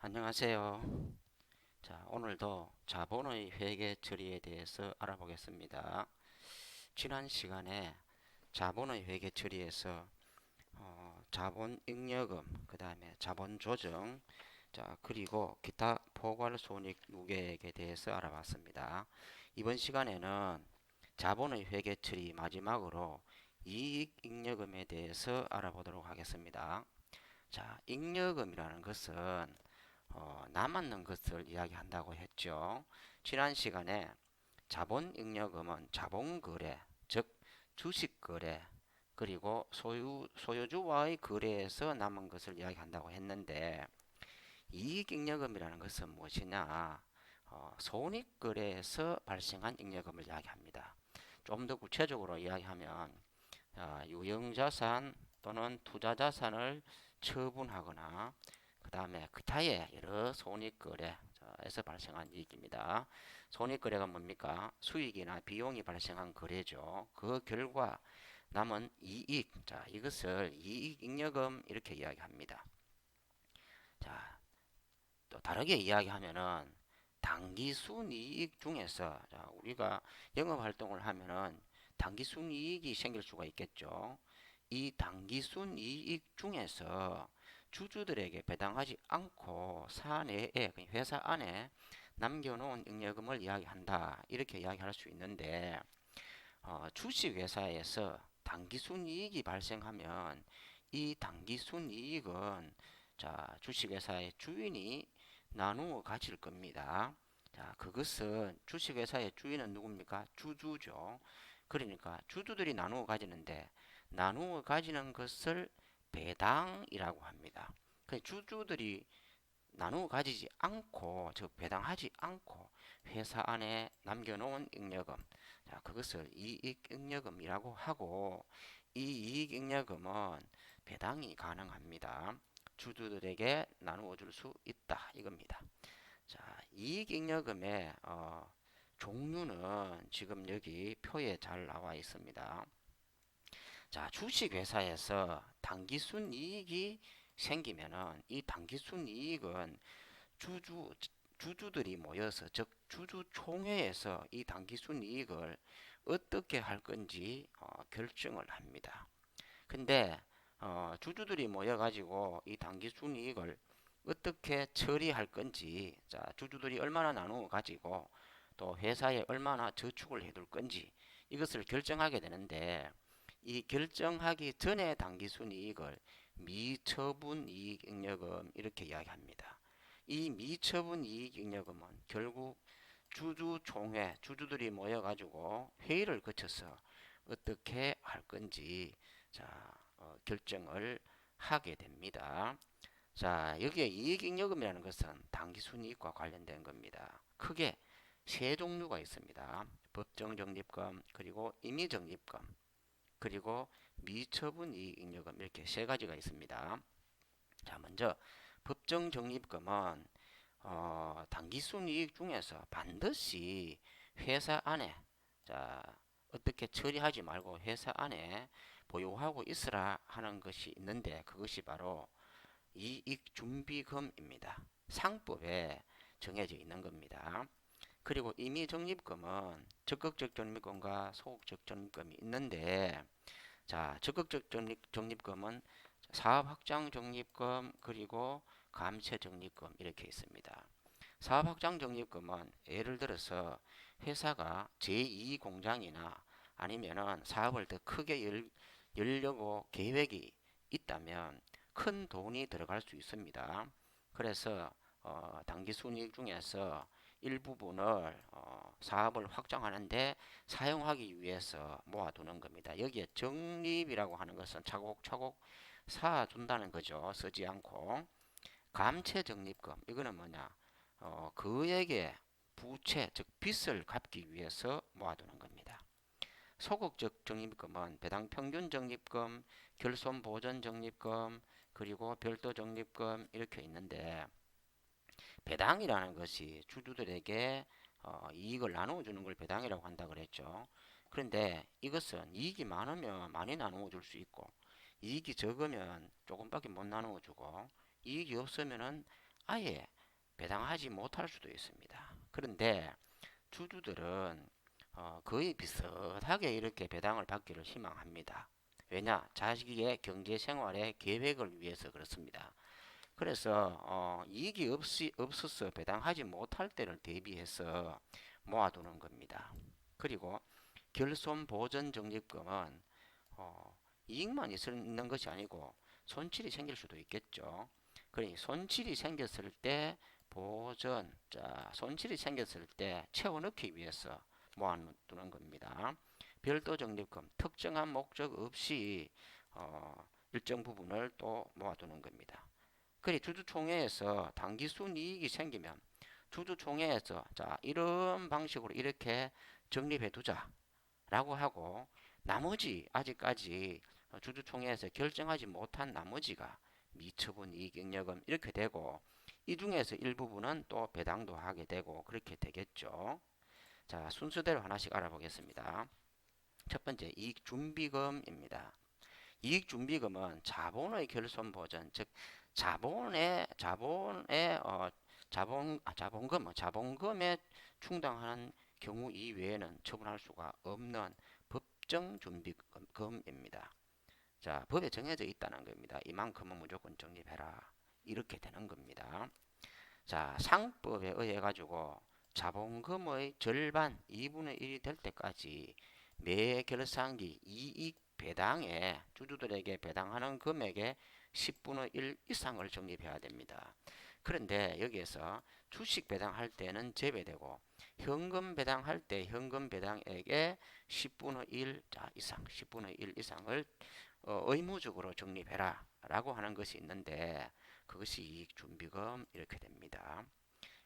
안녕하세요. 자, 오늘도 자본의 회계 처리에 대해서 알아보겠습니다. 지난 시간에 자본의 회계 처리에서 자본 잉여금, 그 다음에 자본 조정, 자, 그리고 기타 포괄 손익 누계액에 대해서 알아봤습니다. 이번 시간에는 자본의 회계 처리 마지막으로 이익 잉여금에 대해서 알아보도록 하겠습니다. 자, 잉여금이라는 것은 남았는 것을 이야기한다고 했죠. 지난 시간에 자본잉여금은 자본거래, 즉 주식거래, 그리고 소유주와의 거래에서 남은 것을 이야기한다고 했는데, 이익잉여금이라는 것은 무엇이냐? 손익거래에서 발생한 잉여금을 이야기합니다. 좀 더 구체적으로 이야기하면 유형자산 또는 투자자산을 처분하거나 그 다음에 기타의 여러 손익거래에서 발생한 이익입니다. 손익거래가 뭡니까? 수익이나 비용이 발생한 거래죠. 그 결과 남은 이익, 자, 이것을 이익잉여금 이렇게 이야기합니다. 자, 또 다르게 이야기하면은 단기 순이익 중에서, 자, 우리가 영업 활동을 하면은 단기 순이익이 생길 수가 있겠죠. 이 단기 순이익 중에서 주주들에게 배당하지 않고 사내에, 회사 안에 남겨놓은 잉여금을 이야기한다, 이렇게 이야기할 수 있는데, 주식회사에서 단기 순이익이 발생하면 이 단기 순이익은, 자, 주식회사의 주인이 나누어 가질 겁니다. 자, 그것은 주식회사의 주인은 누굽니까? 주주죠. 그러니까 주주들이 나누어 가지는데, 나누어 가지는 것을 배당이라고 합니다. 그 주주들이 나누어 가지지 않고, 즉 배당하지 않고 회사 안에 남겨놓은 잉여금, 자, 그것을 이익잉여금이라고 하고, 이 이익잉여금은 배당이 가능합니다. 주주들에게 나누어 줄 수 있다, 이겁니다. 자, 이익잉여금의 종류는 지금 여기 표에 잘 나와 있습니다. 자, 주식회사에서 단기순이익이 생기면은 이 단기순이익은 주주 주주들이 모여서, 즉 주주총회에서 이 단기순이익을 어떻게 할 건지 결정을 합니다. 근데 주주들이 모여가지고 이 단기순이익을 어떻게 처리할 건지, 자, 주주들이 얼마나 나누어 가지고 또 회사에 얼마나 저축을 해둘 건지 이것을 결정하게 되는데, 이 결정하기 전에 당기순이익을 미처분이익잉여금 이렇게 이야기합니다. 이 미처분이익잉여금은 결국 주주총회, 주주들이 모여가지고 회의를 거쳐서 어떻게 할 건지, 자, 결정을 하게 됩니다. 자, 여기에 이익잉여금이라는 것은 당기순이익과 관련된 겁니다. 크게 세 종류가 있습니다. 법정적립금, 그리고 임의적립금, 그리고 미처분이익잉여금, 이렇게 세 가지가 있습니다. 자, 먼저 법정적립금은 당기순이익 중에서 반드시 회사 안에, 자, 어떻게 처리하지 말고 회사 안에 보유하고 있으라 하는 것이 있는데, 그것이 바로 이익준비금입니다. 상법에 정해져 있는 겁니다. 그리고 임의적립금은 적극적 적립금과 소극적 적립금이 있는데, 자, 적극적 적립금은 사업확장 적립금, 그리고 감채 적립금 이렇게 있습니다. 사업확장 적립금은 예를 들어서 회사가 제2공장이나 아니면은 사업을 더 크게 열려고 계획이 있다면 큰 돈이 들어갈 수 있습니다. 그래서 당기 순이익 중에서 일부분을 사업을 확장하는데 사용하기 위해서 모아두는 겁니다. 여기에 적립이라고 하는 것은 차곡차곡 쌓아둔다는 거죠. 쓰지 않고. 감채 적립금, 이거는 뭐냐? 그에게 부채, 즉 빚을 갚기 위해서 모아두는 겁니다. 소극적 적립금은 배당 평균 적립금, 결손 보전 적립금, 그리고 별도 적립금 이렇게 있는데, 배당이라는 것이 주주들에게 이익을 나누어 주는 걸 배당이라고 한다 그랬죠. 그런데 이것은 이익이 많으면 많이 나누어 줄 수 있고, 이익이 적으면 조금밖에 못 나누어 주고, 이익이 없으면은 아예 배당하지 못할 수도 있습니다. 그런데 주주들은 거의 비슷하게 이렇게 배당을 받기를 희망합니다. 왜냐? 자식의 경제 생활의 계획을 위해서 그렇습니다. 그래서 이익이 없어서 배당하지 못할 때를 대비해서 모아두는 겁니다. 그리고 결손보전적립금은 이익만 있는 것이 아니고 손실이 생길 수도 있겠죠. 그러니 손실이 생겼을 때 손실이 생겼을 때 채워넣기 위해서 모아두는 겁니다. 별도 적립금, 특정한 목적 없이 일정 부분을 또 모아두는 겁니다. 그리 주주총회에서 당기순이익이 생기면 주주총회에서 자 이런 방식으로 이렇게 적립해 두자라고 하고 나머지 아직까지 주주총회에서 결정하지 못한 나머지가 미처분 이익잉여금 이렇게 되고 이 중에서 일부분은 또 배당도 하게 되고 그렇게 되겠죠. 자 순서대로 하나씩 알아보겠습니다. 첫 번째 이익준비금입니다. 이익준비금은 자본의 결손보전, 즉 자본금에 충당하는 경우 이외에는 처분할 수가 없는 법정 준비금입니다. 자, 법에 정해져 있다는 겁니다. 이만큼은 무조건 적립해라. 이렇게 되는 겁니다. 자, 상법에 의해 가지고 자본금의 절반 2분의 1이 될 때까지 매 결산기 이익 배당에 주주들에게 배당하는 금액의 10분의 1 이상을 적립해야 됩니다. 그런데 여기에서 주식 배당할 때는 제외되고 현금 배당할 때 현금 배당액의 10분의 1 이상, 10분의 1 이상을 의무적으로 적립해라 라고 하는 것이 있는데 그것이 이익준비금 이렇게 됩니다.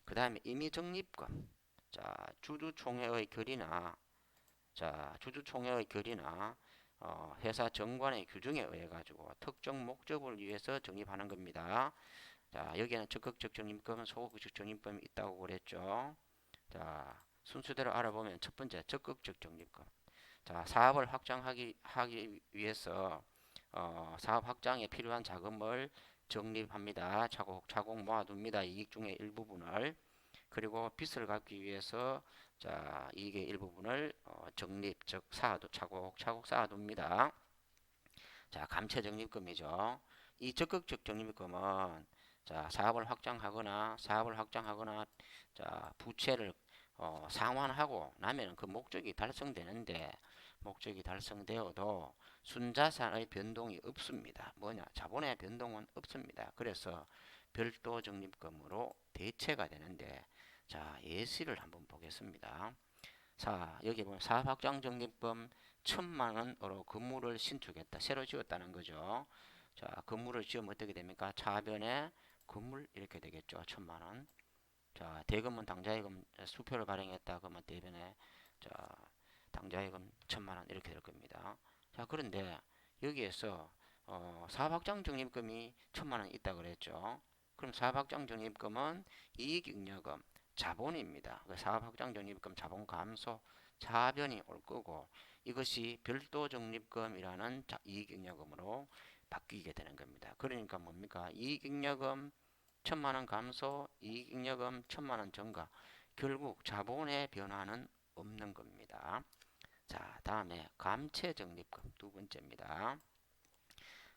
그 다음에 임의적립금. 자, 주주총회의 결의나 회사 정관의 규정에 의해 가지고 특정 목적을 위해서 적립하는 겁니다. 자, 여기에는 적극적 적립금, 소극적 적립금이 있다고 그랬죠. 자, 순서대로 알아보면 첫 번째 적극적 적립금. 자, 사업을 하기 위해서 사업 확장에 필요한 자금을 적립합니다. 차곡차곡 모아둡니다. 이익 중의 일부분을. 그리고 빚을 갚기 위해서 자, 이익의 일부분을 적립, 즉 차곡차곡 쌓아둡니다. 자, 감채 적립금이죠. 이 적극적 적립금은 자, 사업을 확장하거나 자, 부채를 상환하고 나면 그 목적이 달성되는데 목적이 달성되어도 순자산의 변동이 없습니다. 뭐냐? 자본의 변동은 없습니다. 그래서 별도 적립금으로 대체가 되는데 자, 예시를 한번 보겠습니다. 자, 여기 보면 사업확장 적립금 1,000만원으로 건물을 신축했다. 새로 지었다는 거죠. 자, 건물을 지으면 어떻게 됩니까? 차변에 건물 이렇게 되겠죠. 1,000만원. 자, 대금은 당좌예금 수표를 발행했다. 그러면 대변에 자, 당좌예금 1,000만원 이렇게 될 겁니다. 자, 그런데 여기에서 사업확장 적립금이 1,000만원 있다 그랬죠. 그럼 사업확장 적립금은 이익잉여금 자본입니다. 사업확장 적립금 자본 감소 차변이 올 거고 이것이 별도 적립금이라는 이익잉여금으로 바뀌게 되는 겁니다. 그러니까 뭡니까? 이익잉여금 1,000만원 감소, 이익잉여금 1,000만원 증가. 결국 자본의 변화는 없는 겁니다. 자, 다음에 감채적립금 두 번째입니다.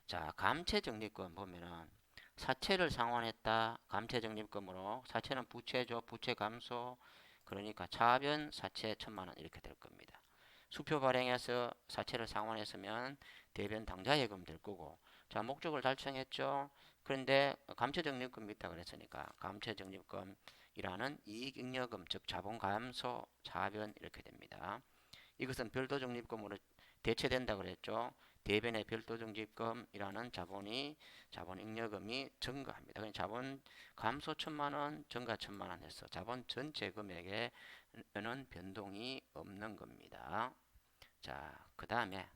자, 감채적립금 보면은 사채를 상환했다. 감채적립금으로 사채는 부채죠. 부채 감소. 그러니까 차변 사채 1,000만원 이렇게 될 겁니다. 수표 발행해서 사채를 상환했으면 대변 당좌예금 될 거고 자, 목적을 달성했죠. 그런데 감채적립금이 있다 그랬으니까 감채적립금이라는 이익잉여금 즉 자본 감소 차변 이렇게 됩니다. 이것은 별도 적립금으로 대체된다 그랬죠. 대변의 별도 적립금이라는 자본 잉여금이 증가합니다. 그러니까 자본 감소 1,000만원, 증가 1,000만원 해서 자본 전체 금액에는 변동이 없는 겁니다. 자, 그 다음에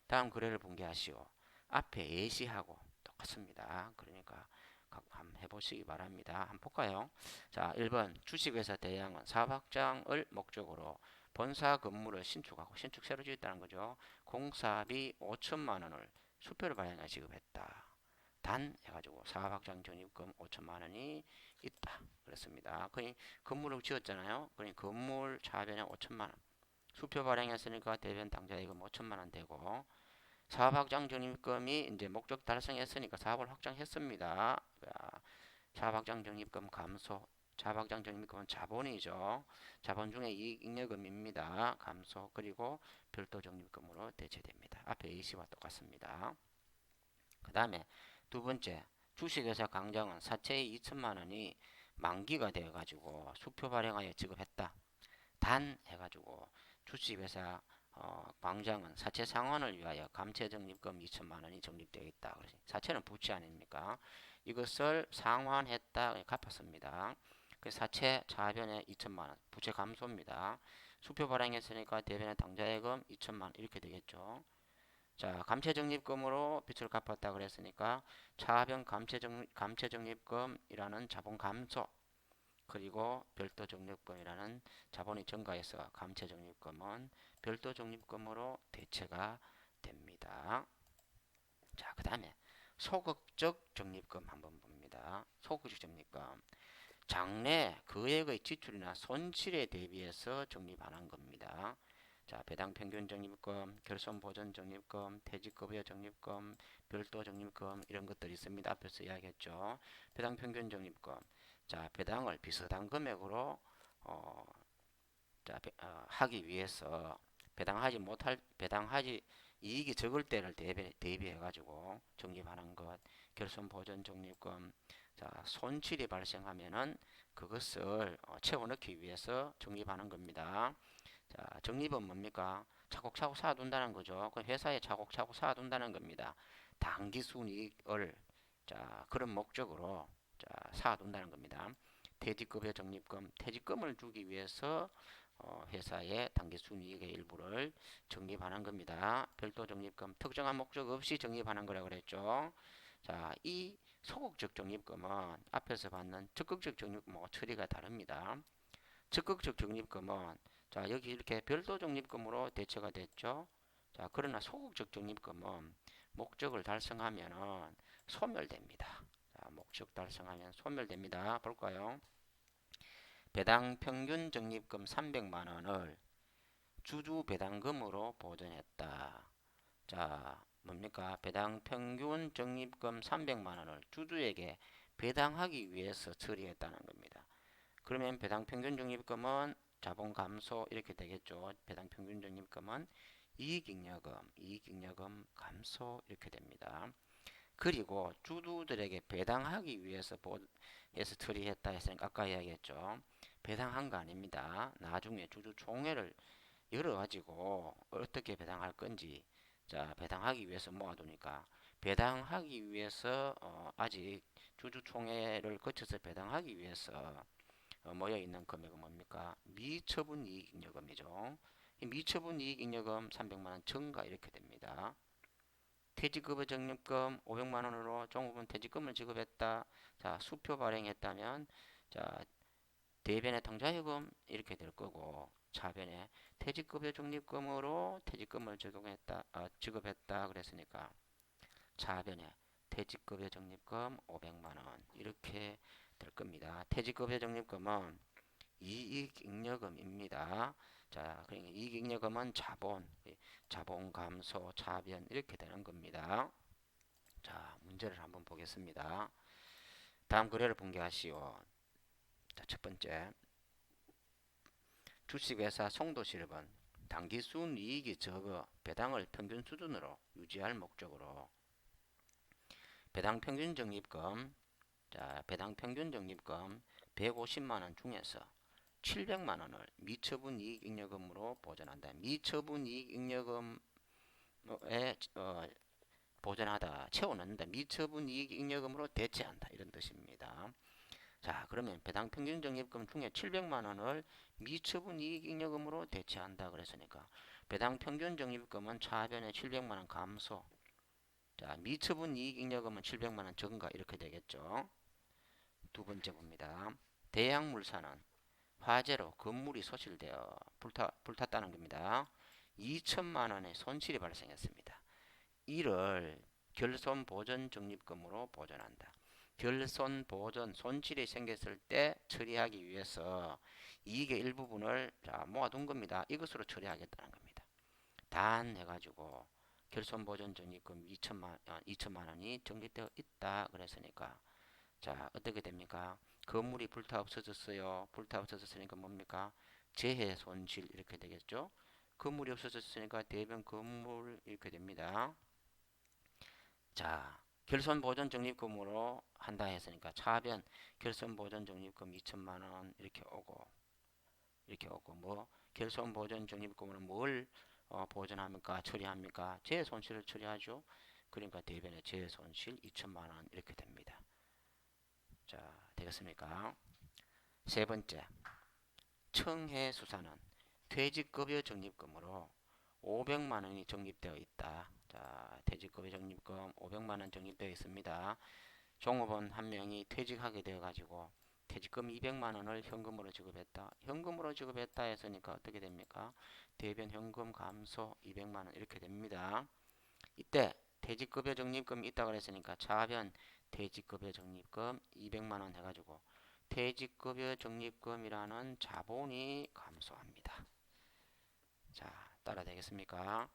다음 거래를 분개하시오. 앞에 예시하고 똑같습니다. 그러니까 한번 해보시기 바랍니다. 한번 볼까요? 자, 1번 주식회사 대양은 사업확장을 목적으로 본사 건물을 신축 새로 지었다는 거죠. 공사비 5천만 원을 수표를 발행해 지급했다. 단 해가지고 사업확장 적립금 5천만 원이 있다. 그렇습니다. 그니 건물을 지었잖아요. 그니 건물 차변에 5천만 원. 수표 발행했으니까 대변 당좌예금 5천만 원 되고 사업 확장 적립금이 이제 목적 달성했으니까 사업을 확장했습니다. 사업 확장 적립금 감소. 사업 확장 적립금은 자본이죠. 자본 중에 이익 잉여금입니다. 감소. 그리고 별도 적립금으로 대체됩니다. 앞에 A씨와 똑같습니다. 그 다음에 두 번째 주식회사 강정은 사채의 2천만 원이 만기가 되어가지고 수표 발행하여 지급했다. 단 해가지고 주식회사 광장은 사채 상환을 위하여 감채 적립금 2천만 원이 적립되어 있다. 그래서 사채는 부채 아닙니까? 이것을 상환했다. 갚았습니다. 그 사채 차변에 2천만 원, 부채 감소입니다. 수표 발행했으니까 대변에 당좌예금 2천만 원 이렇게 되겠죠. 자, 감채 적립금으로 빚을 갚았다 그랬으니까 차변 감채 적립금이라는 자본 감소 그리고 별도 적립금이라는 자본이 증가해서 감채 적립금은 별도 적립금으로 대체가 됩니다. 자, 그 다음에 소극적 적립금 한번 봅니다. 소극적 적립금. 장래 금액의 지출이나 손실에 대비해서 적립하는 겁니다. 자, 배당 평균 적립금, 결손 보전 적립금, 퇴직급여 적립금, 별도 적립금 이런 것들이 있습니다. 앞에서 이야기했죠. 배당 평균 적립금. 자, 배당을 비슷한 금액으로 하기 위해서 배당하지 이익이 적을 때를 대비해 가지고 적립하는 것, 결손 보전 적립금. 자, 손실이 발생하면은 그것을 채워넣기 위해서 적립하는 겁니다. 자, 적립은 뭡니까? 차곡차곡 쌓아둔다는 거죠. 그 회사에 차곡차곡 쌓아둔다는 겁니다. 단기 순이익을 자, 그런 목적으로 자, 쌓아둔다는 겁니다. 퇴직급여 적립금, 퇴직금을 주기 위해서 회사의 단기 순이익의 일부를 적립하는 겁니다. 별도 적립금, 특정한 목적 없이 적립하는 거라고 그랬죠. 자, 이 소극적 적립금은 앞에서 받는 적극적 적립금하고 처리가 다릅니다. 적극적 적립금은 자, 여기 이렇게 별도 적립금으로 대체가 됐죠. 자, 그러나 소극적 적립금은 목적을 달성하면은 소멸됩니다. 자, 목적 달성하면 소멸됩니다. 볼까요? 배당 평균 적립금 300만 원을 주주 배당금으로 보전했다. 자, 뭡니까? 배당 평균 적립금 300만 원을 주주에게 배당하기 위해서 처리했다는 겁니다. 그러면 배당 평균 적립금은 자본 감소 이렇게 되겠죠. 배당 평균 적립금은 이익잉여금 감소 이렇게 됩니다. 그리고 주주들에게 배당하기 위해서 해서 처리했다 했으니까 아까 이야기했죠. 배당한 거 아닙니다. 나중에 주주총회를 열어가지고 어떻게 배당할 건지 자 배당하기 위해서 모아두니까 배당하기 위해서 아직 주주총회를 거쳐서 배당하기 위해서 모여있는 금액은 뭡니까? 미처분 이익잉여금이죠. 미처분 이익잉여금 300만원 증가 이렇게 됩니다. 퇴직급여 적립금 500만원으로 종부분 퇴직금을 지급했다. 자, 수표 발행했다면 자, 대변의 당좌예금 이렇게 될 거고 차변에 퇴직급여 적립금으로 퇴직금을 지급했다 그랬으니까 차변에 퇴직급여 적립금 500만원 이렇게 될 겁니다. 퇴직급여 적립금은 이익잉여금입니다. 자, 그러니까 이익잉여금은 자본 감소, 차변 이렇게 되는 겁니다. 자, 문제를 한번 보겠습니다. 다음 거래를 공개하시오. 자, 첫 번째, 주식회사 송도실업은 단기 순이익이 적어 배당을 평균 수준으로 유지할 목적으로 배당 평균 적립금, 자, 배당 평균 적립금 150만 원 중에서 700만 원을 미처분 이익잉여금으로 보전한다. 미처분 이익잉여금에 보전하다, 채워넣는다. 미처분 이익잉여금으로 대체한다. 이런 뜻입니다. 자, 그러면 배당 평균 적립금 중에 700만 원을 미처분 이익잉여금으로 대체한다. 그랬으니까 배당 평균 적립금은 차변에 700만 원 감소. 자, 미처분 이익잉여금은 700만 원 증가 이렇게 되겠죠. 두 번째 봅니다. 대양물산은 화재로 건물이 소실되어 불탔다는 겁니다. 2천만 원의 손실이 발생했습니다. 이를 결손 보전 적립금으로 보전한다. 결손 보전 손실이 생겼을 때 처리하기 위해서 이익의 일부분을 모아둔 겁니다. 이것으로 처리하겠다는 겁니다. 단 해가지고 결손 보전 적립금 2천만 원이 적립되어 있다 그랬으니까 자 어떻게 됩니까? 건물이 불타 없어졌어요. 불타 없어졌으니까 뭡니까? 재해 손실 이렇게 되겠죠. 건물이 없어졌으니까 대변 건물 이렇게 됩니다. 자 결손 보전 적립금으로 한다 했으니까 차변 결손 보전 적립금 2천만 원 이렇게 오고 뭐 결손 보전 적립금으로 뭘 보전합니까? 처리합니까? 재해 손실을 처리하죠. 그러니까 대변의 재해 손실 2천만 원 이렇게 됩니다. 자, 되겠습니까? 세 번째, 청해수사는 퇴직급여 적립금으로 500만 원이 적립되어 있다. 자, 퇴직급여 적립금 500만 원 적립되어 있습니다. 종업원 한 명이 퇴직하게 되어 가지고 퇴직금 200만 원을 현금으로 지급했다. 현금으로 지급했다 했으니까 어떻게 됩니까? 대변 현금 감소 200만 원 이렇게 됩니다. 이때 퇴직급여 적립금이 있다고 그랬으니까 차변 퇴직급여 적립금 200만 원 해가지고 퇴직급여 적립금이라는 자본이 감소합니다. 자, 따라 되겠습니까?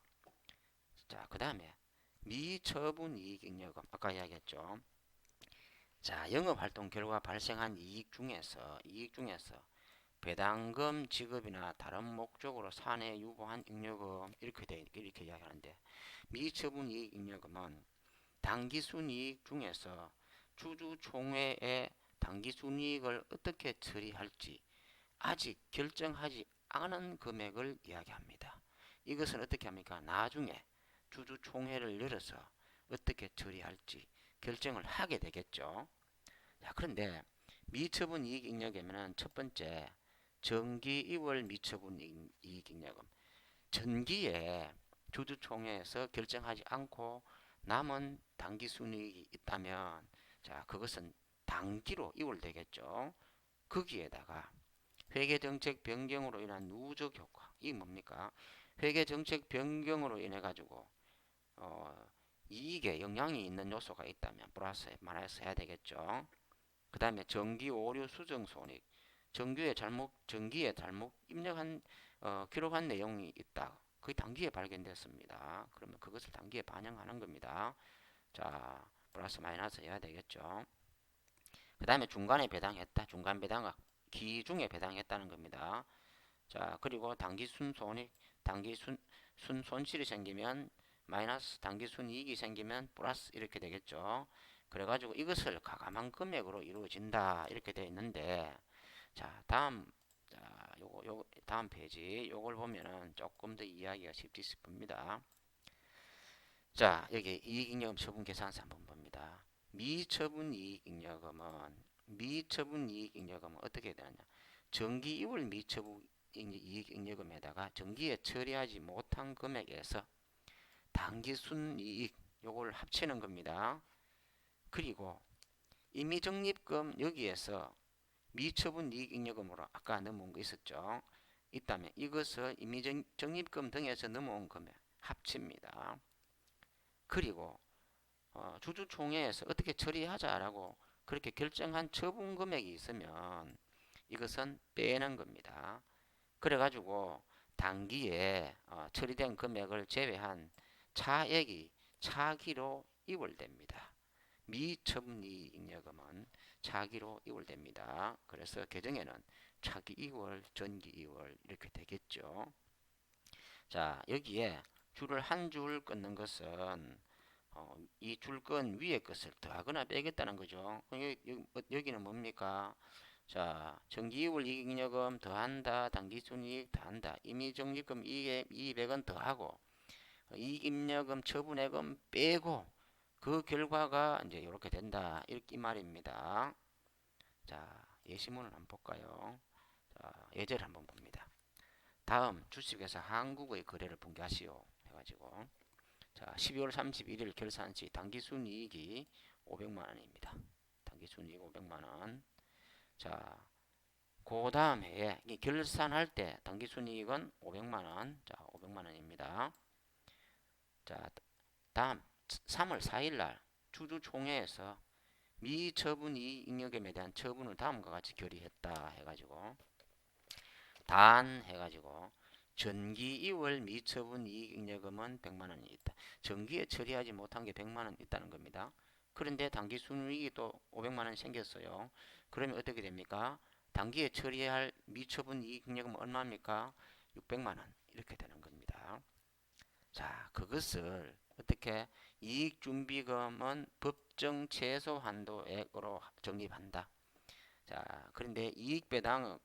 자, 그 다음에 미처분이익잉여금 아까 이야기했죠. 자, 영업활동 결과 발생한 이익 중에서 배당금 지급이나 다른 목적으로 사내 유보한 잉여금 이렇게 이야기하는데 미처분이익잉여금은 당기순이익 중에서 주주총회의 당기순이익을 어떻게 처리할지 아직 결정하지 않은 금액을 이야기합니다. 이것은 어떻게 합니까? 나중에 주주총회를 열어서 어떻게 처리할지 결정을 하게 되겠죠. 자, 그런데 미처분이익잉여금에는 첫 번째 정기이월 미처분이익잉여금 전기에 주주총회에서 결정하지 않고 남은 당기순이익이 있다면 자 그것은 단기로 이월되겠죠. 거기에다가 회계정책 변경으로 인한 누적 효과 이 뭡니까? 회계정책 변경으로 인해 가지고 이익에 영향이 있는 요소가 있다면 플러스 마이너스 해야 되겠죠. 그 다음에 정기 오류 수정 손익 정기에 잘못 입력한 기록한 내용이 있다. 그게 단기에 발견됐습니다. 그러면 그것을 단기에 반영하는 겁니다. 자, 플러스 마이너스 해야 되겠죠. 그 다음에 중간에 배당했다. 중간 배당額기중에 배당했다는 겁니다. 자, 그리고 단기 순손익, 단기 순손실이 생기면 마이너스, 단기 순이익이 생기면 플러스 이렇게 되겠죠. 그래가지고 이것을 가감한 금액으로 이루어진다 이렇게 되어 있는데 자 다음 요거 다음 페이지 요걸 보면은 조금 더 이해하기가 쉽지 싶습니다. 자 여기 이익잉여금 처분 계산서 한번 봅니다. 미처분이익잉여금은 어떻게 되느냐? 정기이월 미처분이익잉여금에다가 정기에 처리하지 못한 금액에서 당기순이익 요걸 합치는 겁니다. 그리고 임의적립금 여기에서 미처분이익잉여금으로 아까 넘어온 거 있었죠. 있다면 이것을 임의적립금 등에서 넘어온 금액 합칩니다. 그리고 주주총회에서 어떻게 처리하자라고 그렇게 결정한 처분 금액이 있으면 이것은 빼는 겁니다. 그래가지고 단기에 처리된 금액을 제외한 차액이 차기로 이월됩니다. 미처분이익잉여금은 차기로 이월됩니다. 그래서 개정에는 차기 이월, 전기 이월 이렇게 되겠죠. 자 여기에 줄을 한 줄 끊는 것은 이 줄건 위에 것을 더하거나 빼겠다는 거죠. 여기는 뭡니까? 자 정기이월 이익잉여금 더한다. 단기순이익 더한다. 임의적립금 200원 더하고 이익잉여금 처분액은 빼고 그 결과가 이제 이렇게 된다. 이렇게 말입니다. 자, 예시문을 한번 볼까요? 자, 예제를 한번 봅니다. 다음 주식회사 한국의 거래를 분개하시오. 해가지고 자, 12월 31일 결산 시 당기순이익이 500만 원입니다. 당기순이익 500만 원. 자, 그 다음 해에 결산할 때 당기순이익은 500만 원. 자, 500만 원입니다. 자, 다음 3월 4일 날 주주총회에서 미처분 이익잉여금에 대한 처분을 다음과 같이 결의했다 해가지고 단 해가지고 전기 2월 미처분 이익잉여금은 100만원이 있다. 전기에 처리하지 못한 게 100만원 있다는 겁니다. 그런데 단기 순이익이 또 500만원이 생겼어요. 그러면 어떻게 됩니까? 단기에 처리할 미처분 이익잉여금은 얼마입니까? 600만원 이렇게 되는 겁니다. 자, 그것을 어떻게 이익준비금은 법정 최소 한도액으로 적립한다. 자, 그런데 이익배당은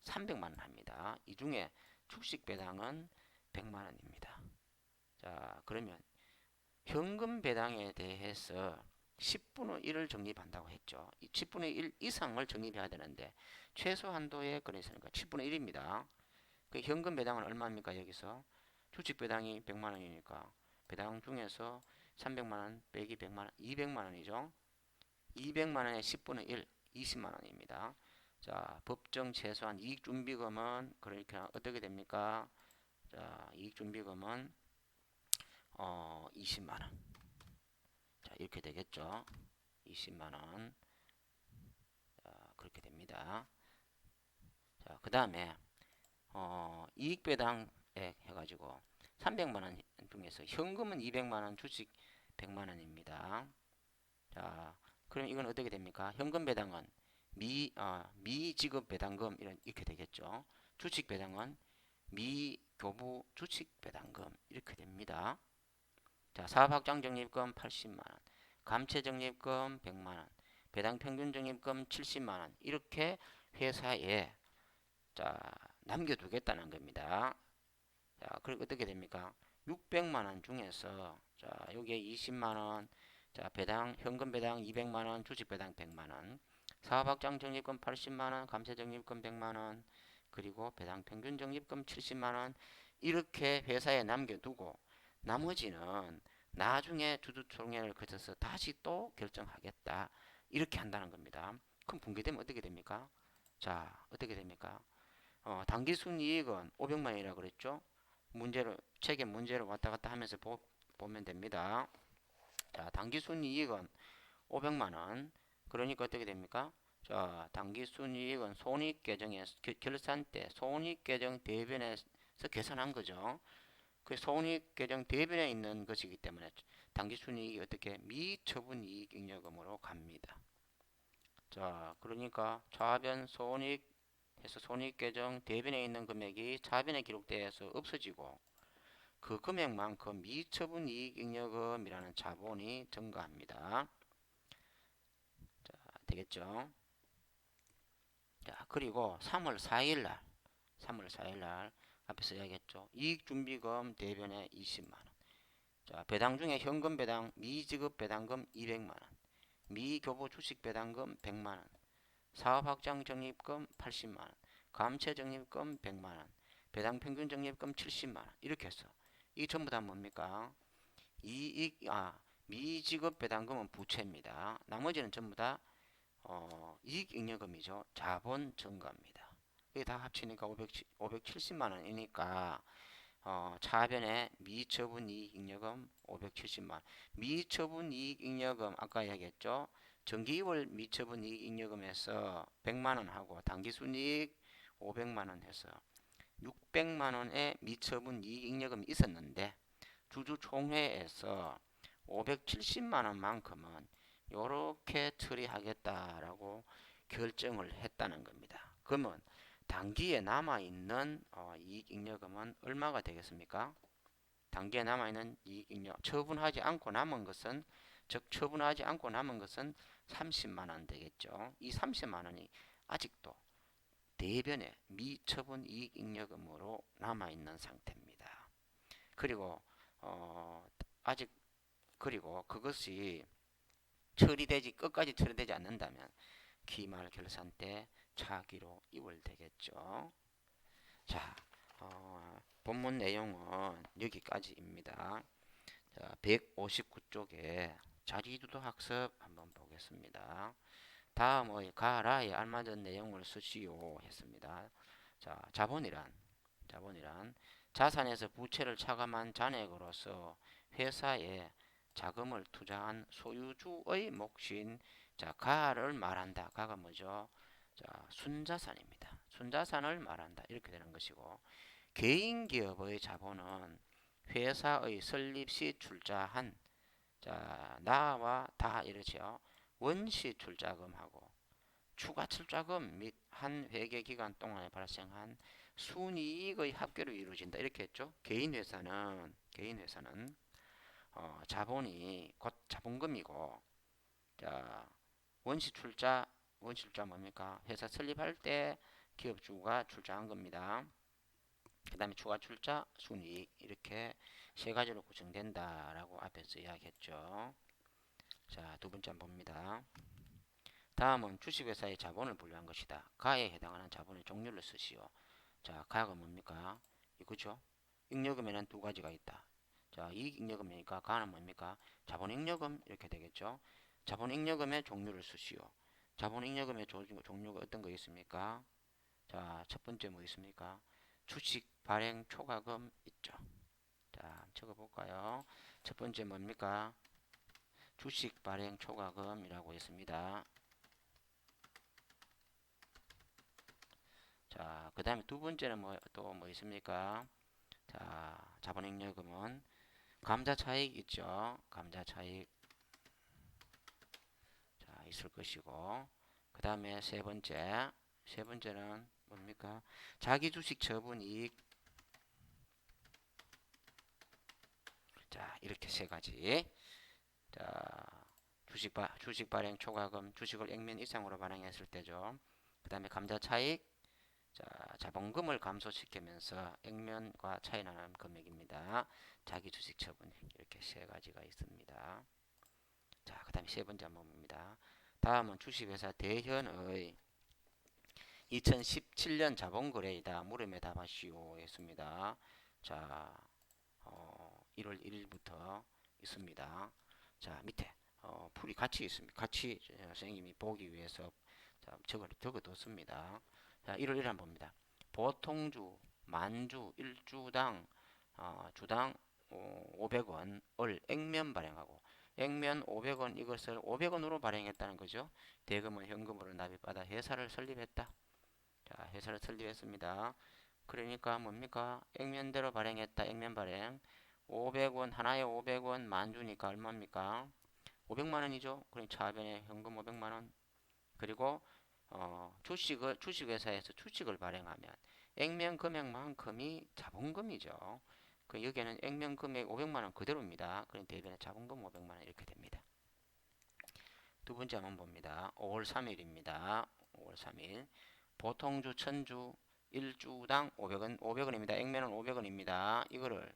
300만원 합니다. 이 중에 주식배당은 100만원입니다. 자, 그러면 현금 배당에 대해서 10분의 1을 적립한다고 했죠. 이 10분의 1 이상을 적립해야 되는데 최소 한도에 그래서니까 10분의 1입니다. 그 현금 배당은 얼마입니까? 여기서 주식 배당이 100만원이니까 배당 중에서 300만원 빼기 100만원 200만원이죠. 200만원의 10분의 1 20만원입니다. 자, 법정 최소한 이익준비금은 그러니까 어떻게 됩니까? 자, 이익준비금은 20만원. 자, 이렇게 되겠죠. 20만원. 자, 그렇게 됩니다. 자, 그 다음에 이익배당액 해가지고 300만원 중에서 현금은 200만원, 주식 100만원입니다. 자, 그럼 이건 어떻게 됩니까? 현금 배당은 미지급 배당금 이렇게 되겠죠. 주식 배당은 미교부 주식 배당금 이렇게 됩니다. 자, 사업확장 적립금 80만원, 감채 적립금 100만원, 배당 평균 적립금 70만원 이렇게 회사에 자 남겨두겠다는 겁니다. 자, 그리고 어떻게 됩니까? 600만원 중에서 자 여기에 20만원, 자 배당 현금 배당 200만원, 주식 배당 100만원, 사업확장 적립금 80만원, 감세 적립금 100만원, 그리고 배당 평균 적립금 70만원 이렇게 회사에 남겨두고 나머지는 나중에 주주총회를 거쳐서 다시 또 결정하겠다 이렇게 한다는 겁니다. 그럼 붕괴되면 어떻게 됩니까? 자, 어떻게 됩니까? 단기 순이익은 500만원이라고 그랬죠? 책에 문제를 왔다 갔다 하면서 보면 됩니다. 자, 단기 순이익은 500만원. 그러니까 어떻게 됩니까? 자, 단기 순이익은 손익계정에서 결산 때 손익계정 대변에서 계산한 거죠. 그 손익계정 대변에 있는 것이기 때문에 단기 순이익이 어떻게 미처분이익 잉여금으로 갑니다. 자, 그러니까 차변 손익 해서 손익계정 대변에 있는 금액이 차변에 기록되어서 없어지고 그 금액만큼 미처분이익잉여금이라는 자본이 증가합니다. 자, 되겠죠? 자, 그리고 3월 4일 날 앞에서 이야기했죠. 이익준비금 대변에 20만원. 자, 배당 중에 현금 배당, 미지급 배당금 200만원, 미교부 주식 배당금 100만원, 사업확장 적립금 80만원, 감채 적립금 100만원, 배당 평균 적립금 70만원 이렇게 해서 이 전부 다 뭡니까? 미지급 배당금은 부채입니다. 나머지는 전부 다 이익잉여금이죠. 자본 증가입니다. 이게 다 합치니까 570만원이니까 차변에 미처분이익잉여금 570만원. 미처분이익잉여금 아까 이야기했죠. 정기 2월 미처분이익잉여금에서 100만원 하고 단기순이익 500만원 해서 600만원의 미처분이익잉여금이 있었는데 주주총회에서 570만원만큼은 이렇게 처리하겠다라고 결정을 했다는 겁니다. 그러면 단기에 남아있는 이익잉여금은 얼마가 되겠습니까? 단기에 남아있는 이익잉여 처분하지 않고 남은 것은 즉 처분하지 않고 남은 것은 30만원 되겠죠. 이 30만원이 아직도 대변에 미처분 이익잉여금으로 남아있는 상태입니다. 그리고 아직 그리고 그것이 끝까지 처리되지 않는다면 기말 결산 때 차기로 이월되겠죠. 자, 본문 내용은 여기까지입니다. 자, 159쪽에 자리두도 학습 한번 보겠습니다. 다음의 가라에 알맞은 내용을 쓰시오 했습니다. 자, 자본이란 자산에서 부채를 차감한 잔액으로서 회사에 자금을 투자한 소유주의 몫인 자, 가를 말한다. 가가 뭐죠? 자, 순자산입니다. 순자산을 말한다. 이렇게 되는 것이고, 개인 기업의 자본은 회사의 설립 시 출자한, 자, 나와 다 이렇죠. 원시 출자금하고 추가 출자금 및 한 회계 기간 동안에 발생한 순이익의 합계로 이루어진다. 이렇게 했죠. 개인 회사는 자본이 곧 자본금이고, 자, 원시 출자 뭡니까? 회사 설립할 때 기업주가 출자한 겁니다. 그 다음에 추가 출자, 순이익 이렇게 세 가지로 구성된다라고 앞에서 이야기했죠. 자, 두 번째 한번 봅니다. 다음은 주식회사의 자본을 분류한 것이다. 가에 해당하는 자본의 종류를 쓰시오. 자, 가가 뭡니까? 이거죠. 잉여금에는 두 가지가 있다. 자, 이익잉여금이니까 가는 뭡니까? 자본잉여금 이렇게 되겠죠. 자본잉여금의 종류를 쓰시오. 자본잉여금의 종류가 어떤 거 있습니까? 자, 첫 번째 뭐 있습니까? 주식 발행 초과금 있죠. 자, 적어볼까요? 첫 번째 뭡니까? 주식 발행 초과금이라고 했습니다. 자, 그 다음에 두 번째는 또 뭐 있습니까? 자, 자본잉여금은 감자차익 있죠. 감자차익 자 있을 것이고, 그 다음에 세 번째는 뭡니까? 자기주식 처분이익. 자, 이렇게 세 가지. 자, 주식 발행 초과금, 주식을 액면 이상으로 발행했을 때죠. 그 다음에 감자차익, 자, 자본금을 감소시키면서 액면과 차이 나는 금액입니다. 자기 주식 처분 이렇게 세 가지가 있습니다. 자, 그 다음에 세 번째 한번 봅니다. 다음은 주식회사 대현의 2017년 자본거래이다. 물음에 답하시오 했습니다. 자, 1월 1일부터 있습니다. 자, 밑에 풀이 같이 있습니다. 같이 선생님이 보기 위해서 적어뒀습니다. 자, 1월 1일 한번 봅니다. 보통주, 만주, 일주당, 주당 500원을 액면 발행하고, 액면 500원 이것을 500원으로 발행했다는 거죠. 대금은 현금으로 납입받아 회사를 설립했다. 자, 회사를 설립했습니다. 그러니까 뭡니까? 액면대로 발행했다. 액면 발행. 500원, 하나에 500원 만주니까 얼마입니까? 500만 원이죠. 그러니까 차변에 현금 500만 원. 그리고 주식회사에서 주식을 발행하면 액면 금액만큼이 자본금이죠. 그 여기에는 액면 금액 500만 원 그대로입니다. 그럼 대변에 자본금 500만 원 이렇게 됩니다. 두 번째 한번 봅니다. 5월 3일입니다. 5월 3일. 보통주, 천주, 일주당 500원, 500원입니다. 액면은 500원입니다. 이거를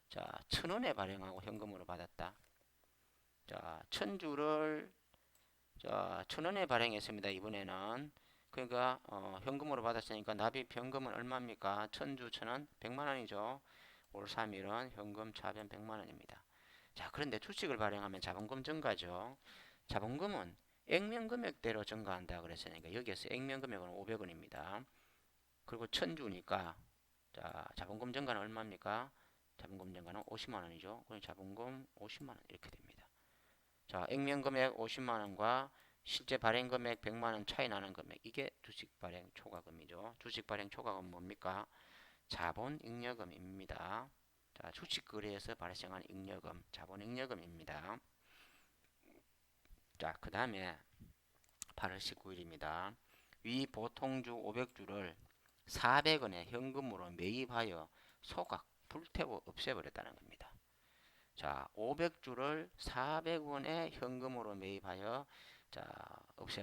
자, 1000원에 발행하고 현금으로 받았다. 자, 천주를 자, 1000원에 발행했습니다. 이번에는. 그러니까 현금으로 받았으니까 납입 현금은 얼마입니까? 천주 1000원, 100만 원이죠. 올 3일은 현금 차변 100만 원입니다. 자, 그런데 주식을 발행하면 자본금 증가죠. 자본금은 액면 금액대로 증가한다 그랬으니까 여기에서 액면 금액은 500원입니다. 그리고 천주니까 자, 자본금 증가는 얼마입니까? 자본금 증가는 50만 원이죠. 그럼 자본금 50만 원 이렇게 됩니다. 자, 액면 금액 50만 원과 실제 발행 금액 100만 원 차이 나는 금액, 이게 주식 발행 초과금이죠. 주식 발행 초과금 뭡니까? 자본 잉여금입니다. 자, 주식 거래에서 발생한 잉여금, 자본 잉여금입니다. 자, 그 다음에 8월 19일입니다. 위 보통주 500주를 400원에 현금으로 매입하여 소각, 불태워 없애버렸다는 겁니다. 자, 500주를 400원에 현금으로 매입하여 자,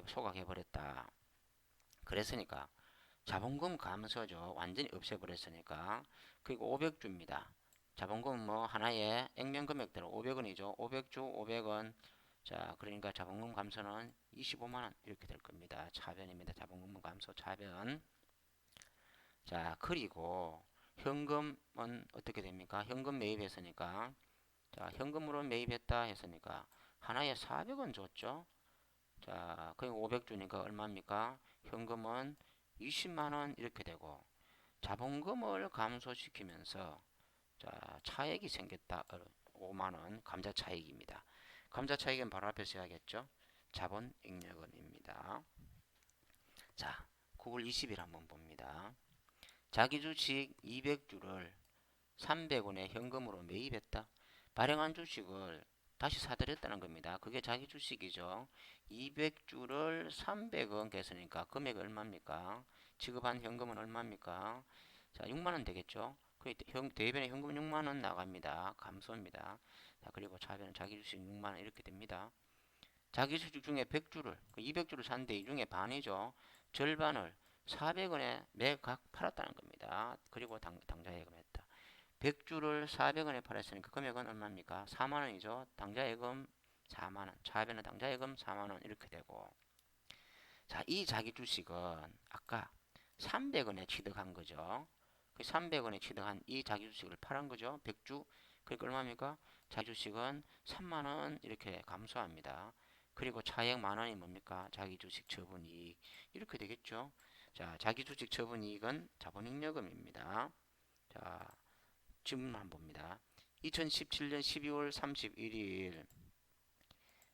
소각해버렸다. 그랬으니까 자본금 감소죠. 완전히 없애버렸으니까. 그리고 500주입니다. 자본금은 뭐 하나에 액면 금액대로 500원이죠. 500주 500원. 자, 그러니까 자본금 감소는 25만 원 이렇게 될 겁니다. 차변입니다. 자본금 감소 차변. 자, 그리고 현금은 어떻게 됩니까? 현금 매입했으니까 자, 현금으로 매입했다 했으니까 하나에 400원 줬죠. 자, 그럼 500주니까 얼마입니까? 현금은 20만 원 이렇게 되고 자본금을 감소시키면서 자, 차액이 생겼다. 5만 원 감자 차익입니다. 감자 차익은 바로 앞에서 해야겠죠. 자본잉여금입니다. 자, 9월 20일 한번 봅니다. 자기주식 200주를 300원에 현금으로 매입했다. 발행한 주식을 다시 사들였다는 겁니다. 그게 자기 주식이죠. 200주를 300원 겠으니까 금액이 얼마입니까? 지급한 현금은 얼마입니까? 자, 6만원 되겠죠. 대변에 현금 6만원 나갑니다. 감소입니다. 자, 그리고 차변은 자기 주식 6만원 이렇게 됩니다. 자기 주식 중에 100주를 200주를 샀는데 이 중에 반이죠. 절반을 400원에 매각 팔았다는 겁니다. 그리고 당좌예금했다. 100주를 400원에 팔았으니까 금액은 얼마입니까? 4만원이죠. 당좌예금 4만원, 차변은 당좌예금 4만원 이렇게 되고, 자, 이 자기 주식은 아까 300원에 취득한 거죠. 그 300원에 취득한 이 자기 주식을 팔은 거죠. 100주. 그러니까 얼마입니까? 자기 주식은 3만원 이렇게 감소합니다. 그리고 차액 만원이 뭡니까? 자기 주식 처분이익 이렇게 되겠죠. 자, 자기 주식 처분이익은 자본잉여금입니다. 자, 질문 한번 봅니다. 2017년 12월 31일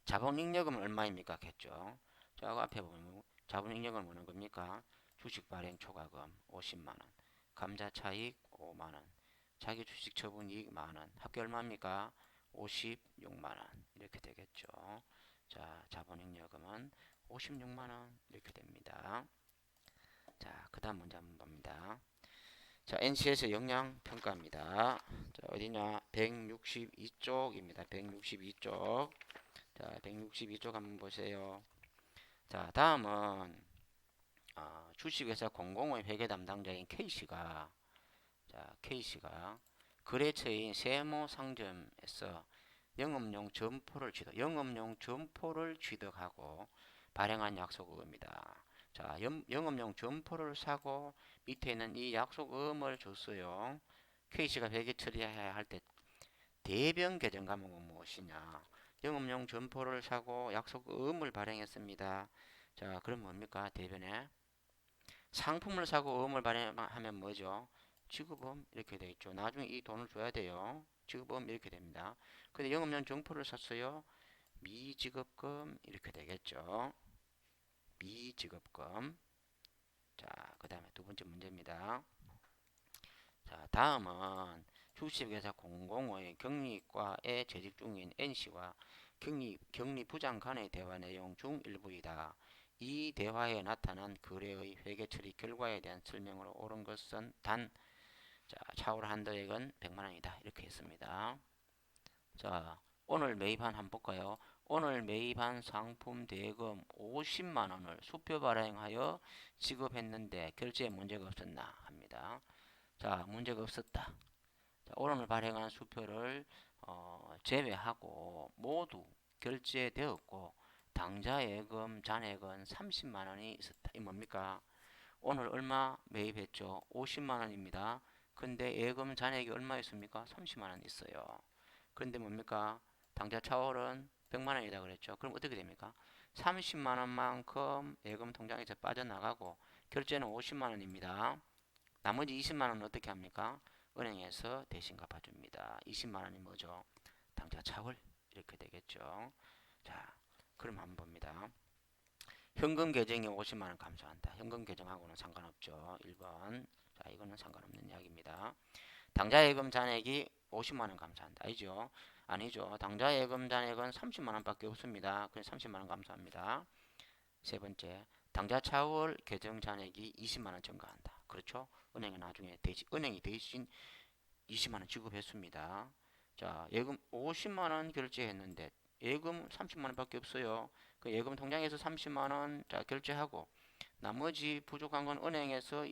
자본잉여금은 얼마입니까? 겠죠. 자, 앞에 보면 자본잉여금은 뭐는 겁니까? 주식 발행 초과금 50만원, 감자차익 5만원, 자기 주식 처분이익 만원, 합계 얼마입니까? 56만원 이렇게 되겠죠. 자, 자본잉여금은 56만원 이렇게 됩니다. 자, 그 다음 문제 한번 봅니다. 자, NC에서 영양평가입니다. 자, 어디냐? 162쪽입니다. 162쪽. 자, 162쪽 한번 보세요. 자, 다음은 주식회사 공공의 회계 담당자인 K씨가 거래처인 세모상점에서 영업용 점포를 취득하고 발행한 약속금입니다. 자, 영업용 점포를 사고 밑에 있는 이 약속금을 줬어요. K씨가 회계 처리해야 할 때 대변 계정 과목은 무엇이냐? 영업용 점포를 사고 약속금을 발행했습니다. 자, 그럼 뭡니까? 대변에 상품을 사고 음을 발행하면 뭐죠? 지급음 이렇게 되어 있죠. 나중에 이 돈을 줘야 돼요. 지급음 이렇게 됩니다. 근데 영업용 점포를 샀어요. 미지급금 이렇게 되겠죠. 미지급금. 자, 그 다음에 두 번째 문제입니다. 자, 다음은 주식회사 공공의 경리과에 재직 중인 N씨와 경리부장 간의 대화 내용 중 일부이다. 이 대화에 나타난 거래의 회계 처리 결과에 대한 설명으로 옳은 것은 단, 자, 차올 한도액은 100만원이다. 이렇게 했습니다. 자, 오늘 매입한 한번 볼까요? 오늘 매입한 상품 대금 50만원을 수표 발행하여 지급했는데 결제에 문제가 없었나 합니다. 자, 문제가 없었다. 자, 오늘 발행한 수표를 제외하고 모두 결제되었고 당좌예금 잔액은 30만원이 있었다. 이 뭡니까? 오늘 얼마 매입했죠? 50만원입니다. 근데 예금 잔액이 얼마 있습니까? 30만원 있어요. 그런데 뭡니까? 당좌 차월은 100만원이다 그랬죠. 그럼 어떻게 됩니까? 30만원만큼 예금 통장에서 빠져나가고 결제는 50만원입니다. 나머지 20만원은 어떻게 합니까? 은행에서 대신 갚아줍니다. 20만원이 뭐죠? 당좌 차월 이렇게 되겠죠. 자, 그럼 한번 봅니다. 현금 계정이 50만원 감소한다. 현금 계정하고는 상관없죠. 1번. 자, 이거는 상관없는 이야기입니다. 당좌예금 잔액이 50만원 감소한다. 아니죠. 당좌예금 잔액은 30만원밖에 없습니다. 그래서 30만원 감소합니다. 세 번째, 당좌 차월 계정 잔액이 20만원 증가한다. 그렇죠? 은행이 대신 20만원 지급했습니다. 자, 예금 50만원 결제했는데 예금 30만원밖에 없어요. 그 예금 통장에서 30만원 자 결제하고 나머지 부족한 건 은행에서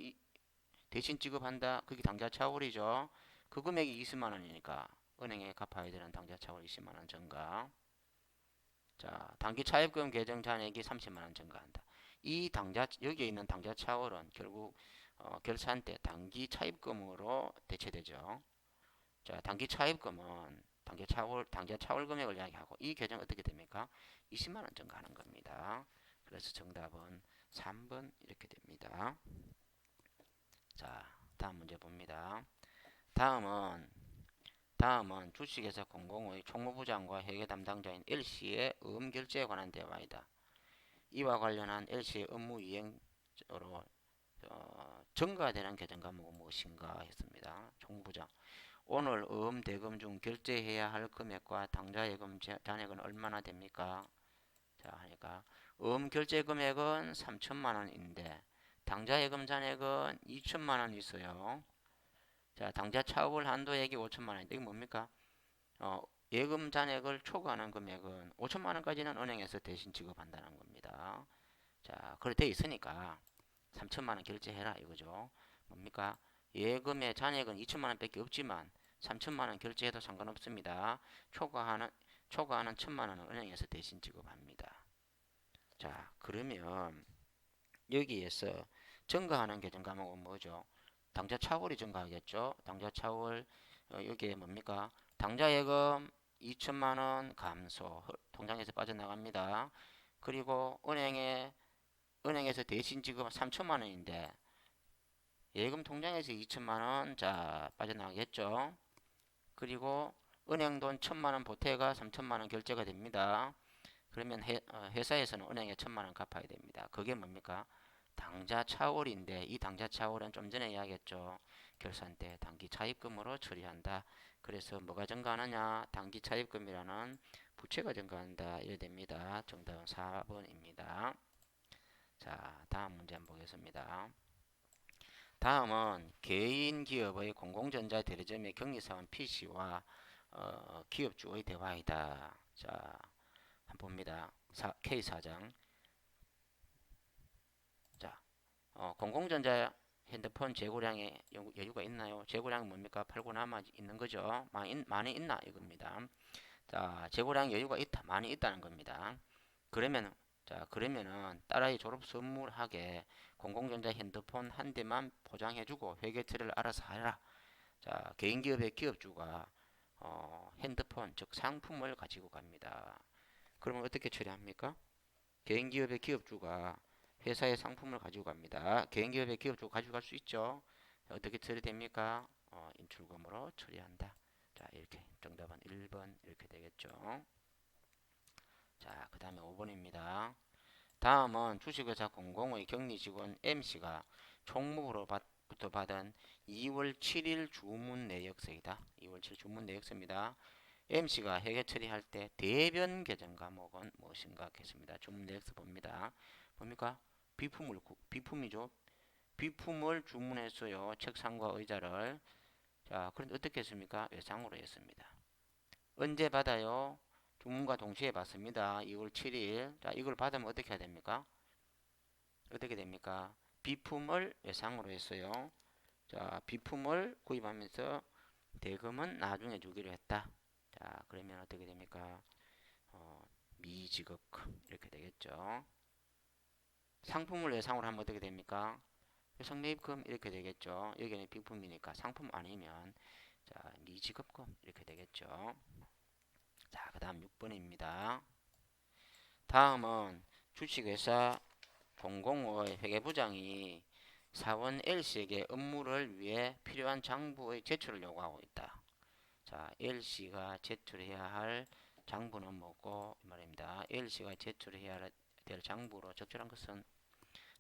대신 지급한다. 그게 당좌 차월이죠. 그 금액이 20만원이니까 은행에 갚아야 되는 당좌 차월 20만원 증가. 자, 단기 차입금 계정 잔액이 30만원 증가한다. 여기에 있는 당좌 차월은 결국 결산 때 단기 차입금으로 대체되죠. 자, 단기 차입금은 당좌 차월 금액을 이야기하고 이 계정 어떻게 됩니까? 20만원 증가하는 겁니다. 그래서 정답은 3번 이렇게 됩니다. 자, 다음 문제 봅니다. 다음은 주식회사 공공의 총무부장과 회계 담당자인 L씨의 음결제에 관한 대화이다. 이와 관련한 LC의 업무 이행으로 증가되는 개정 과목은 무엇인가 했습니다. 총부장. 오늘 대금 중 결제해야 할 금액과 당좌 예금 잔액은 얼마나 됩니까? 자, 하니까 결제 금액은 3천만 원인데 당좌 예금 잔액은 2천만 원 있어요. 자, 당좌 차업을 한도액이 5천만 원인데 이게 뭡니까? 예금 잔액을 초과하는 금액은 5천만 원까지는 은행에서 대신 지급한다는 겁니다. 자, 그렇게 돼 있으니까 3천만 원 결제해라 이거죠. 뭡니까? 예금의 잔액은 2천만 원밖에 없지만 3천만 원 결제해도 상관없습니다. 초과하는 1천만 원은 은행에서 대신 지급합니다. 자, 그러면 여기에서 증가하는 개정 과목은 뭐죠? 당좌 차월이 증가하겠죠. 당좌 차월 여기에 뭡니까? 당좌 예금 2천만 원 감소, 통장에서 빠져나갑니다. 그리고 은행에서 대신 지급 3천만 원인데 예금 통장에서 2천만 원, 자 빠져나가겠죠. 그리고 은행 돈 1천만 원 보태가 3천만 원 결제가 됩니다. 그러면 회사에서는 은행에 1천만 원 갚아야 됩니다. 그게 뭡니까? 당좌 차월인데 이 당좌 차월은 좀 전에 이야기했죠. 결산 때 단기 차입금으로 처리한다. 그래서 뭐가 증가하느냐? 단기 차입금이라는 부채가 증가한다. 이래 됩니다. 정답은 4번입니다. 자, 다음 문제 한번 보겠습니다. 다음은 개인 기업의 공공전자 대리점의 경리사원 P씨와 기업주의 대화이다. 자, 한번 봅니다. K사장. 자, 공공전자 핸드폰 재고량에 여유가 있나요? 재고량이 뭡니까? 팔고 남아 있는 거죠. 많이 있나 이겁니다. 자, 재고량 여유가 있다, 많이 있다는 겁니다. 그러면은 딸아이 졸업 선물하게 공공전자 핸드폰 한 대만 포장해주고 회계 처리를 알아서 하라. 자, 개인기업의 기업주가 핸드폰 즉 상품을 가지고 갑니다. 그러면 어떻게 처리합니까? 개인기업의 기업주가 회사의 상품을 가지고 갑니다. 개인기업의 기업주가 가져갈 수 있죠. 어떻게 처리됩니까? 인출금으로 처리한다. 자, 이렇게 정답은 1번 이렇게 되겠죠. 자, 그 다음에 5번입니다. 다음은 주식회사 공공의 격리직원 M씨가 총무부로부터 받은 2월 7일 주문 내역서이다. 2월 7일 주문 내역서입니다. M씨가 회계 처리할 때 대변 개정 과목은 무엇인가 했습니다. 주문 내역서 봅니다. 뭡니까? 비품이죠. 비품을 주문했어요. 책상과 의자를. 자, 그런데 어떻게 했습니까? 외상으로 했습니다. 언제 받아요? 주문과 동시에 받습니다. 2월 7일. 자, 이걸 받으면 어떻게 해야 됩니까? 어떻게 됩니까? 비품을 외상으로 했어요. 자, 비품을 구입하면서 대금은 나중에 주기로 했다. 자, 그러면 어떻게 됩니까? 미지급금 이렇게 되겠죠. 상품을 외상으로 하면 어떻게 됩니까? 성매입금 이렇게 되겠죠. 여기는 비품이니까 상품 아니면 자, 미지급금 이렇게 되겠죠. 자, 그 다음 6번입니다. 다음은 주식회사 공공의 회계부장이 사원 L씨에게 업무를 위해 필요한 장부의 제출을 요구하고 있다. 자, L씨가 제출해야 할 장부는 뭐고 이 말입니다. L씨가 제출해야 될 장부로 적절한 것은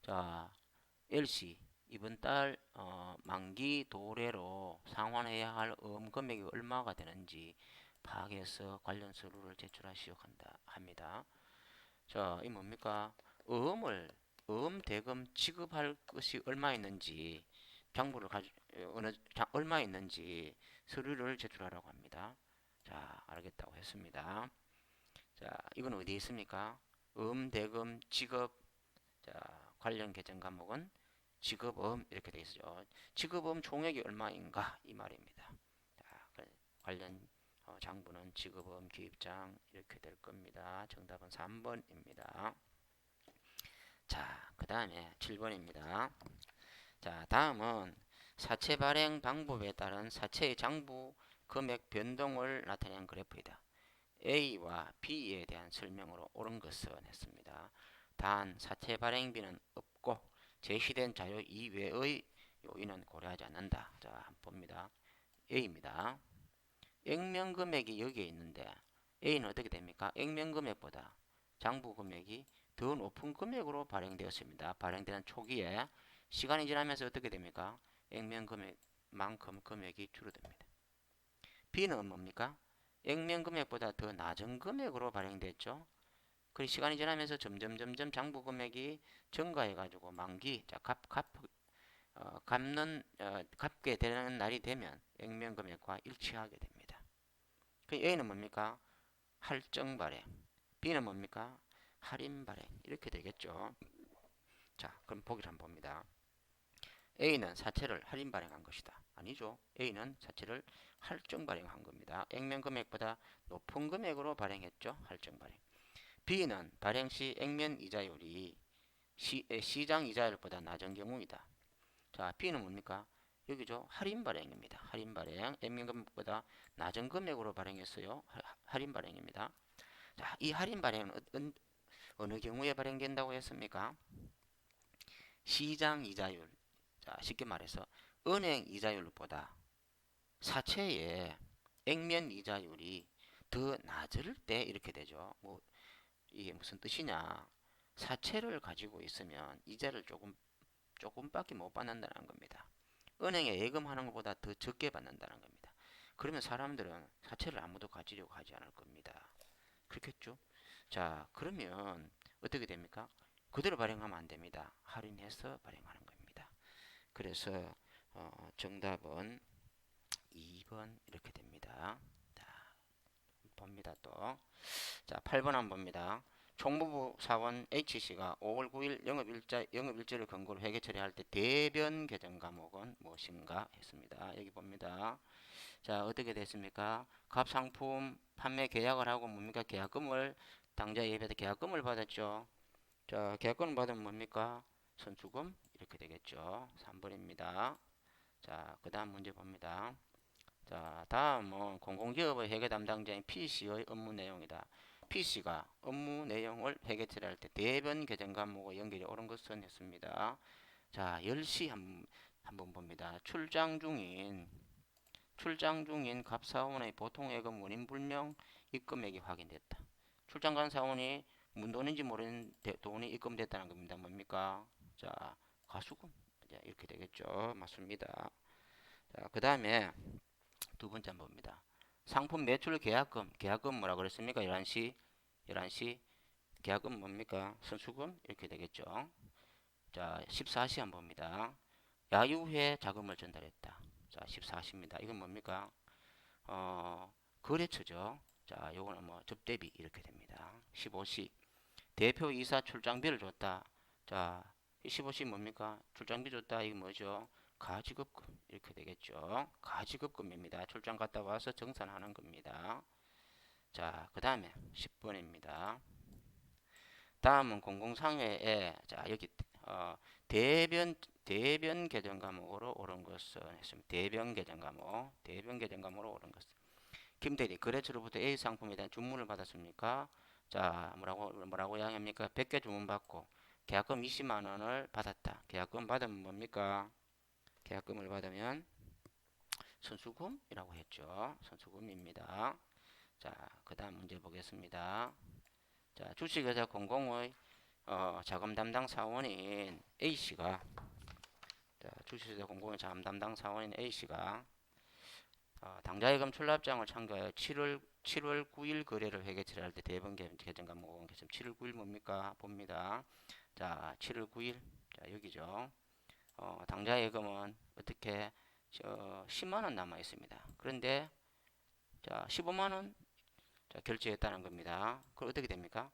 자, L씨 이번 달 만기 도래로 상환해야 할 금액이 얼마가 되는지 파악해서 관련 서류를 제출하시오 합니다. 자, 이 뭡니까? 대금 지급할 것이 얼마 있는지 장부를 얼마 있는지 서류를 제출하라고 합니다. 자, 알겠다고 했습니다. 자, 이건 어디에 있습니까? 대금 지급 자, 관련 개정 과목은 지급음 이렇게 되어 있죠. 지급음 총액이 얼마인가 이 말입니다. 자, 관련 장부는 지급음 기입장 이렇게 될 겁니다. 정답은 3번입니다. 자, 그 다음에 7번입니다. 자, 다음은 사채 발행 방법에 따른 사채의 장부 금액 변동을 나타내는 그래프이다. A와 B에 대한 설명으로 옳은 것은 했습니다. 단 사채 발행비는 없고 제시된 자료 이외의 요인은 고려하지 않는다. 자, 한번 봅니다. A입니다. 액면 금액이 여기에 있는데 A는 어떻게 됩니까? 액면 금액보다 장부 금액이 더 높은 금액으로 발행되었습니다. 발행되는 초기에 시간이 지나면서 어떻게 됩니까? 액면 금액만큼 금액이 줄어듭니다. B는 뭡니까? 액면 금액보다 더 낮은 금액으로 발행됐죠. 그 시간이 지나면서 점점 장부 금액이 증가해가지고 만기, 자, 갚게 되는 날이 되면 액면 금액과 일치하게 됩니다. 그 A는 뭡니까? 할증 발행. B는 뭡니까? 할인 발행. 이렇게 되겠죠. 자, 그럼 보기를 한번 봅니다. A는 사채를 할인 발행한 것이다. 아니죠. A는 사채를 할증 발행한 겁니다. 액면 금액보다 높은 금액으로 발행했죠. 할증 발행. B는 발행 시 액면 이자율이 시장 이자율보다 낮은 경우이다. 자, B는 뭡니까? 여기죠. 할인 발행입니다. 할인 발행. 액면 금액보다 낮은 금액으로 발행했어요. 할인 발행입니다. 자, 이 할인 발행은 어느 경우에 발행된다고 했습니까? 시장 이자율. 자, 쉽게 말해서 은행 이자율보다 사채의 액면 이자율이 더 낮을 때 이렇게 되죠. 뭐 이게 무슨 뜻이냐? 사채를 가지고 있으면 이자를 조금밖에 못 받는다는 겁니다. 은행에 예금하는 것보다 더 적게 받는다는 겁니다. 그러면 사람들은 사채를 아무도 가지려고 하지 않을 겁니다. 그렇겠죠? 자, 그러면 어떻게 됩니까? 그대로 발행하면 안 됩니다. 할인해서 발행하는 겁니다. 그래서 정답은 2번 이렇게 됩니다. 자, 봅니다 또. 자, 8번 한번 봅니다. 총무부 사원 H씨가 5월 9일 영업일지를 근거로 회계 처리할 때 대변 계정 과목은 무엇인가 했습니다. 여기 봅니다. 자, 어떻게 됐습니까? 갑상품 판매 계약을 하고 뭡니까? 계약금을 당좌에 입에서 계약금을 받았죠. 자, 계약금을 받으면 뭡니까? 선수금 이렇게 되겠죠. 3번입니다. 자, 그 다음 문제 봅니다. 자, 다음은 공공기업의 회계 담당자인 P씨의 업무 내용이다. P씨가 업무 내용을 회계 처리할 때 대변 계정 과목과 연결이 옳은 것은 했습니다. 자, 10시 한번 봅니다. 출장 중인 갑사원의 보통예금 원인불명 입금액이 확인됐다. 출장 간 사원이 문돈인지 모르는 돈이 입금됐다는 겁니다. 뭡니까? 자, 가수금. 이렇게 되겠죠. 맞습니다. 자, 그 다음에 두 번째 한번 봅니다. 상품 매출 계약금 뭐라 그랬습니까? 11시 계약금 뭡니까? 선수금 이렇게 되겠죠. 자, 14시 한번 봅니다. 야유회 자금을 전달했다. 자, 14시입니다. 이건 뭡니까? 거래처죠. 자, 요거는 뭐 접대비 이렇게 됩니다. 15시 대표이사 출장비를 줬다. 자, 15시 뭡니까? 출장비 줬다. 이거 뭐죠? 가지급금 이렇게 되겠죠. 가지급금입니다. 출장 갔다 와서 정산하는 겁니다. 자, 그 다음에 10번입니다. 다음은 공공상회에 자 여기 대변 계정 과목으로 옳은 것은 했습니다. 대변 계정 과목으로 옳은 것은 김대리 거래처로부터 A 상품에 대한 주문을 받았습니까? 자, 뭐라고 이야기합니까? 100개 주문 받고 계약금 20만 원을 받았다. 계약금 받으면 뭡니까? 계약금을 받으면 선수금이라고 했죠. 선수금입니다. 자, 그 다음 문제 보겠습니다. 자, 주식회사 공공의 자금 담당 사원인 A씨가 주식회사 공공의 자금 담당 사원인 A씨가 당좌예금 출납장을 참고하여 7월 9일 거래를 회계 처리할 때 대번 계정 과목은 7월 9일 뭡니까? 봅니다. 자, 7월 9일 자, 여기죠. 당좌예금은 어떻게 10만 원 남아 있습니다. 그런데 자, 15만 원 결제했다는 겁니다. 그럼 어떻게 됩니까?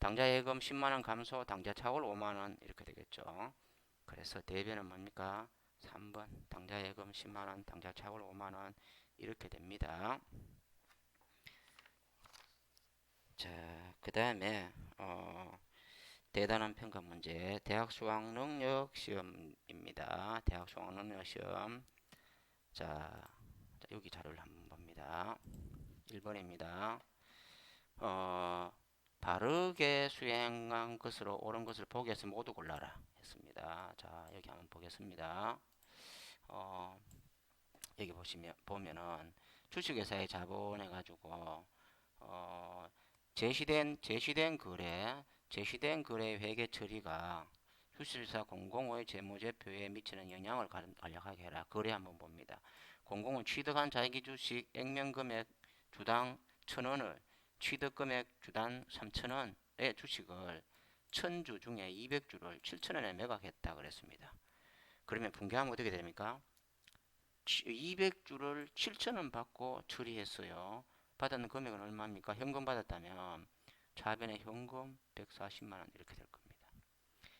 당좌예금 10만 원 감소, 당좌 차월 5만 원 이렇게 되겠죠. 그래서 대변은 뭡니까? 3번 당좌예금 10만 원, 당좌 차월 5만 원 이렇게 됩니다. 자, 그 다음에 대단한 평가 문제 대학 수학 능력 시험입니다. 대학 수학 능력 시험. 자, 여기 자료를 한번 봅니다. 1번입니다. 바르게 수행한 것으로 옳은 것을 보기에서 모두 골라라 했습니다. 자, 여기 한번 보겠습니다. 여기 보면은 주식회사의 자본해 가지고 제시된 거래 제시된 거래 회계 처리가 수실사 005의 재무제표에 미치는 영향을 간략하게 해라. 거래 한번 봅니다. 005는 취득한 자기주식 액면금액 주당 1,000원을 취득금액 주당 3,000원의 주식을 1,000주 중에 200주를 7,000원에 매각했다 그랬습니다. 그러면 분개하면 어떻게 됩니까? 200주를 7,000원 받고 처리했어요. 받은 금액은 얼마입니까? 현금 받았다면 차변의 현금 140만원 이렇게 될 겁니다.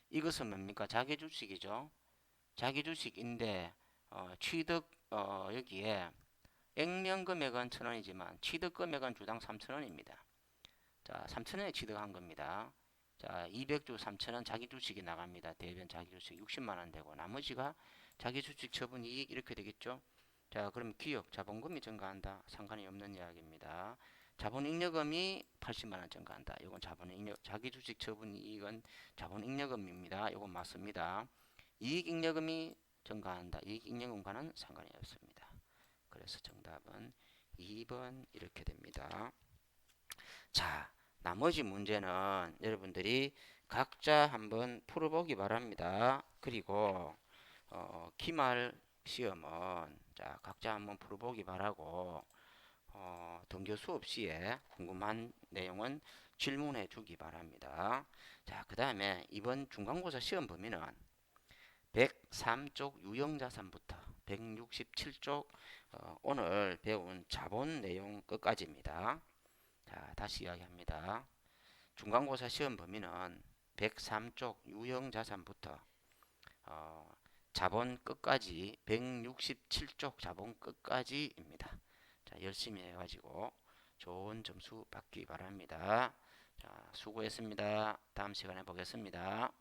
이것은 뭡니까? 자기 주식이죠. 자기 주식인데 취득 여기에 액면 금액은 1,000원이지만 취득 금액은 주당 3,000원입니다. 자, 3,000원에 취득한 겁니다. 자, 200주 3,000원 자기 주식이 나갑니다. 대변 자기 주식 60만원 되고 나머지가 자기 주식 처분 이익 이렇게 되겠죠. 자, 그럼 기업 자본금이 증가한다. 상관이 없는 이야기입니다. 자본잉여금이 80만원 증가한다. 이건 자기 주식 처분 이익은 자본잉여금입니다. 이건 맞습니다. 이익잉여금이 증가한다. 이익잉여금과는 상관이 없습니다. 그래서 정답은 2번 이렇게 됩니다. 자, 나머지 문제는 여러분들이 각자 한번 풀어보기 바랍니다. 그리고 기말 시험은 자 각자 한번 풀어보기 바라고 등교 수업 시에 궁금한 내용은 질문해 주기 바랍니다. 자, 그 다음에 이번 중간고사 시험 범위는 103쪽 유형자산부터 167쪽 오늘 배운 자본 내용 끝까지입니다. 자, 다시 이야기합니다. 중간고사 시험 범위는 103쪽 유형자산부터 자본 끝까지 167쪽 자본 끝까지입니다. 자, 열심히 해가지고 좋은 점수 받기 바랍니다. 자, 수고했습니다. 다음 시간에 보겠습니다.